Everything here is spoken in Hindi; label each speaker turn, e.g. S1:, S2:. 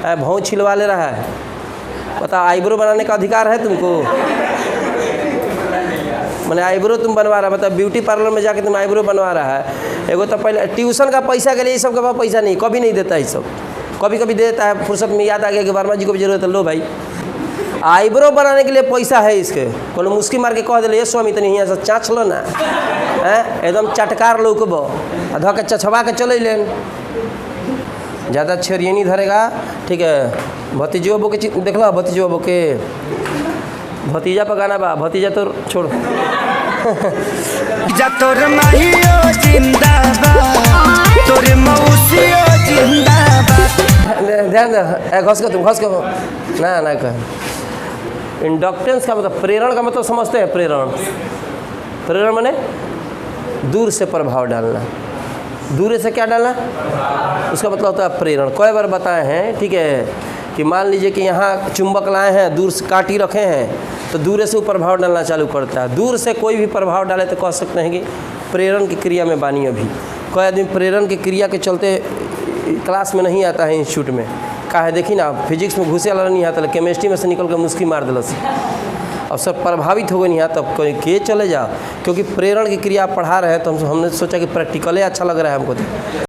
S1: भौं छिलवा ले रहा है। पता आईब्रो बनाने का अधिकार है तुमको? मैंने आईब्रो तुम बनवा रहा है, मतलब ब्यूटी पार्लर में जाके तुम आईब्रो बनवा रहा है। एगो तो पहले ट्यूशन का पैसा के लिए, ये सब के पास पैसा नहीं, कभी नहीं देता ये सब। कभी कभी दे देता है, फुर्सत में याद आ गया कि वर्मा जी को भी जरूरत है, लो भाई आईब्रो बनाने के लिए पैसा है इसके। कोनो मुस्की मार के कह दिले ये स्वामी तनी यहाँ से चाँच लो ना, हैं एकदम चटकार लौकबो आ धऽ के चछवा के चले लेन। ज़्यादा छेड़िए नहीं धरेगा, ठीक है। भतीजो बो के देखला, भतीजो बो के भतीजा पर गाना बा, भतीजा तो छोड़
S2: जा तोर माहियो जिंदाबाद, तोर मौसियो जिंदाबाद।
S1: ध्यान दे, घस के तुम घस के ना ना कह। इंडक्टेंस का मतलब, प्रेरण का मतलब समझते हैं? प्रेरण, प्रेरण माने दूर से प्रभाव डालना। दूर से क्या डालना, उसका मतलब होता है प्रेरण। कई बार बताए हैं, ठीक है, कि मान लीजिए कि यहाँ चुंबक लाए हैं, दूर से काटी रखे हैं, तो दूर से वो प्रभाव डालना चालू करता है। दूर से कोई भी प्रभाव डाले तो कह सकते हैं कि प्रेरण की क्रिया में बानी। अभी कोई आदमी प्रेरण की क्रिया के चलते क्लास में नहीं आता है, इंस्टीट्यूट में का है, देखी ना फिजिक्स में घुसे वाला नहीं आता, केमिस्ट्री में से निकल कर मुस्की मार दिलस, अब सब प्रभावित हो गए नहीं आता। तब कोई के चले जाओ, क्योंकि प्रेरण की क्रिया पढ़ा रहे हैं, तो हमने सोचा कि प्रैक्टिकले अच्छा लग रहा है हमको।